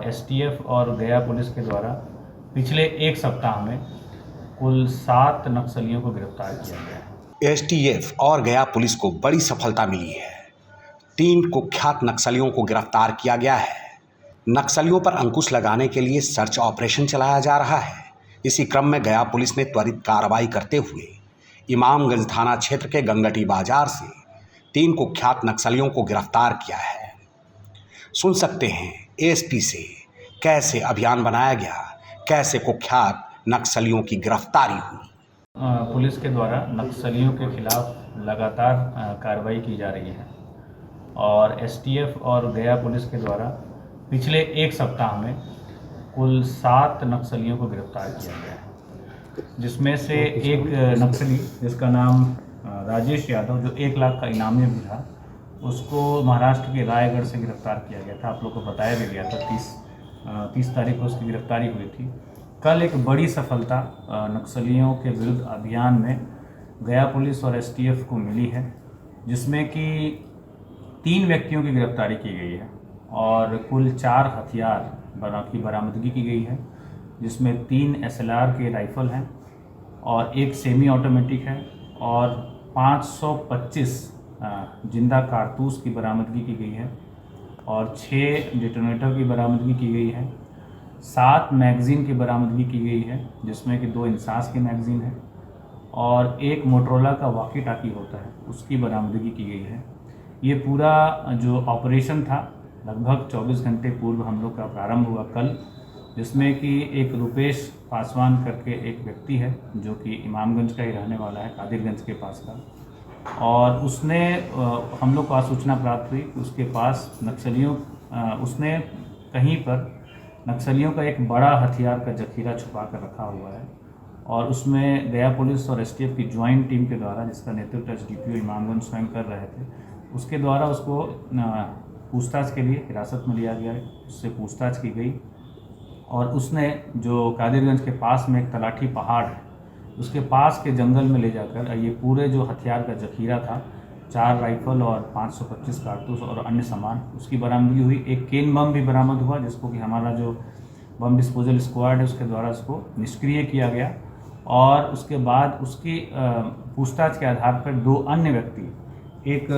STF और गया police के द्वारा पिछले एक सप्ताह में कुल 7 नक्सलियों को गिरफ्तार किया गया है। एसटीएफ और गया पुलिस को बड़ी सफलता मिली है। 3 कुख्यात नक्सलियों को गिरफ्तार किया गया है। नक्सलियों पर अंकुश लगाने के लिए सर्च ऑपरेशन चलाया जा रहा है। इसी क्रम में गया पुलिस ने त्वरित कार्रवाई करते हुए इमामगंज थाना क्षेत्र के गंगटी बाजार से 3 कुख्यात नक्सलियों को गिरफ्तार किया है। सुन सकते हैं एसपी से कैसे अभियान बनाया गया, कैसे कुख्यात नक्सलियों की गिरफ्तारी हुई। पुलिस के द्वारा नक्सलियों के खिलाफ लगातार कार्रवाई की जा रही है और एसटीएफ और गया पुलिस के द्वारा पिछले एक सप्ताह में कुल 7 नक्सलियों को गिरफ्तार किया गया है, जिसमें से एक नक्सली जिसका नाम राजेश यादव, जो 1 लाख का इनामी भी था, उसको महाराष्ट्र के रायगढ़ से गिरफ्तार किया गया था। आप लोग को बताया भी गया था 30 तारीख को उसकी गिरफ्तारी हुई थी। कल एक बड़ी सफलता नक्सलियों के विरुद्ध अभियान में गया पुलिस और एसटीएफ को मिली है, जिसमें कि 3 व्यक्तियों की गिरफ्तारी की गई है और कुल 4 हथियार की बरामदगी की गई है, जिसमें 3 एसएलआर के राइफल हैं और 1 सेमी ऑटोमेटिक है और 525 जिंदा कारतूस की बरामदगी की गई है और 6 डिटोनेटर की बरामदगी की गई है। 7 मैगज़ीन की बरामदगी की गई है, जिसमें कि 2 इंसास की मैगज़ीन है और 1 मोटरोला का वॉकी टाकी होता है, उसकी बरामदगी की गई है। ये पूरा जो ऑपरेशन था लगभग 24 घंटे पूर्व हम लोग का प्रारंभ हुआ कल, जिसमें कि एक रुपेश पासवान करके एक व्यक्ति है जो कि इमामगंज का ही रहने वाला है, कादिरगंज के पास का, और उसने हम लोग को सूचना प्राप्त हुई कि उसके पास उसने कहीं पर नक्सलियों का एक बड़ा हथियार का जखीरा छुपा कर रखा हुआ है और उसमें गया पुलिस और एसटीएफ की ज्वाइंट टीम के द्वारा, जिसका नेतृत्व एसडीपीओ इमामगंज स्वयं कर रहे थे, उसके द्वारा उसको पूछताछ के लिए हिरासत में लिया गया है। उससे पूछताछ की गई और उसने जो कादिरगंज के पास में एक तलाठी पहाड़ है, उसके पास के जंगल में ले जाकर ये पूरे जो हथियार का जखीरा था, 4 राइफल और 525 कारतूस और अन्य सामान, उसकी बरामदगी हुई। एक केन बम भी बरामद हुआ, जिसको कि हमारा जो बम डिस्पोजल स्क्वाड है उसके द्वारा उसको निष्क्रिय किया गया और उसके बाद उसकी पूछताछ के आधार पर 2 अन्य व्यक्ति, एक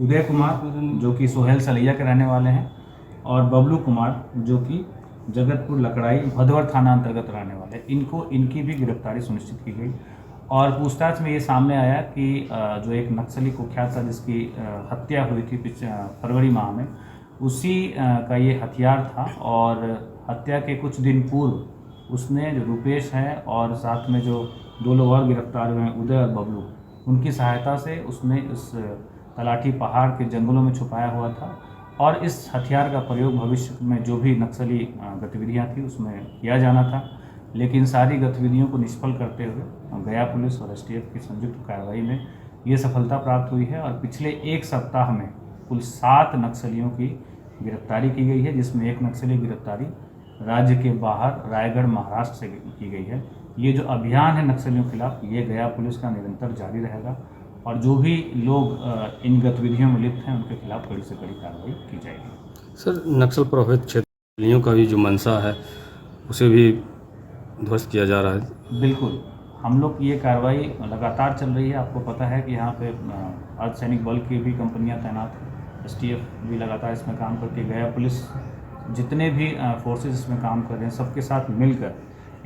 उदय कुमार जो कि सोहेल सलैया के रहने वाले हैं और बबलू कुमार जो कि जगतपुर लकड़ाई भदवर थाना अंतर्गत रहने वाले, इनकी भी गिरफ्तारी सुनिश्चित की गई। और पूछताछ में ये सामने आया कि जो एक नक्सली कुख्यात था जिसकी हत्या हुई थी फरवरी माह में, उसी का ये हथियार था और हत्या के कुछ दिन पूर्व उसने जो रुपेश है और साथ में जो 2 लोग और गिरफ्तार हुए हैं, उदय और बबलू, उनकी सहायता से उसने इस तलाठी पहाड़ के जंगलों में छुपाया हुआ था और इस हथियार का प्रयोग भविष्य में जो भी नक्सली गतिविधियां थी उसमें किया जाना था। लेकिन सारी गतिविधियों को निष्फल करते हुए गया पुलिस और एसटीएफ की संयुक्त कार्रवाई में ये सफलता प्राप्त हुई है और पिछले एक सप्ताह में कुल 7 नक्सलियों की गिरफ्तारी की गई है, जिसमें 1 नक्सली गिरफ्तारी राज्य के बाहर रायगढ़ महाराष्ट्र से की गई है। ये जो अभियान है नक्सलियों के खिलाफ, ये गया पुलिस का निरंतर जारी रहेगा और जो भी लोग इन गतिविधियों में लिप्त हैं उनके खिलाफ कड़ी से कड़ी कार्रवाई की जाएगी। सर, नक्सल प्रभावित क्षेत्रों का भी जो मंशा है उसे भी ध्वस्त किया जा रहा है। बिल्कुल, हम लोग की ये कार्रवाई लगातार चल रही है। आपको पता है कि यहाँ पे अर्धसैनिक बल की भी कंपनियाँ तैनात हैं, एसटीएफ भी लगातार इसमें काम करती है, गया पुलिस, जितने भी फोर्सेस इसमें काम कर रहे हैं सबके साथ मिलकर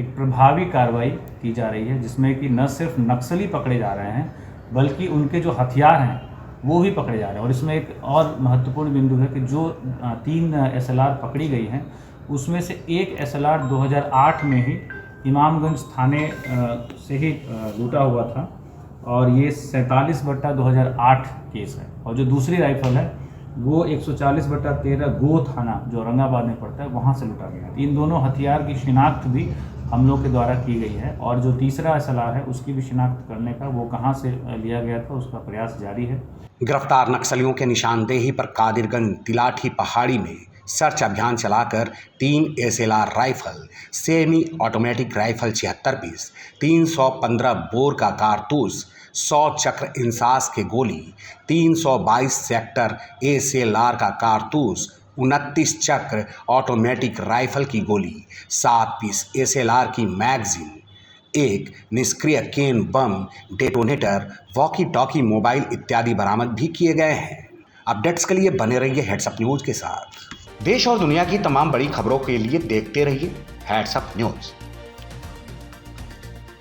एक प्रभावी कार्रवाई की जा रही है, जिसमें कि न सिर्फ नक्सली पकड़े जा रहे हैं बल्कि उनके जो हथियार हैं वो भी पकड़े जा रहे हैं। और इसमें एक और महत्वपूर्ण बिंदु है कि जो 3 एसएलआर पकड़ी गई हैं उसमें से एक एसएलआर 2008 में ही इमामगंज थाने से ही लूटा हुआ था और ये 47/2008 केस है, और जो दूसरी राइफल है वो 140/13 गो थाना जो औरंगाबाद में पड़ता है वहाँ से लूटा गया। इन दोनों हथियार की शिनाख्त भी हम लोग के द्वारा की गई है और जो तीसरा एसएलआर है उसकी भी शिनाख्त करने का, वो कहाँ से लिया गया था, उसका प्रयास जारी है। गिरफ्तार नक्सलियों के निशानदेही पर कादिरगंज तिलाठी पहाड़ी में सर्च अभियान चलाकर 3 SLR rifle, semi automatic rifle 76 piece, 315 bore का कारतूस, 100 चक्र इंसास के गोली, 322 सेक्टर एसएलआर का कारतूस, 29 चक्र ऑटोमेटिक राइफल की गोली, 7 पीस SLR की मैगजीन, एक निष्क्रिय केन बम डेटोनेटर, वॉकी टॉकी मोबाइल इत्यादि बरामद भी किए गए हैं। अपडेट्स के लिए बने रहिए हेड्सअप न्यूज के साथ। देश और दुनिया की तमाम बड़ी खबरों के लिए देखते रहिए हेड्सअप न्यूज।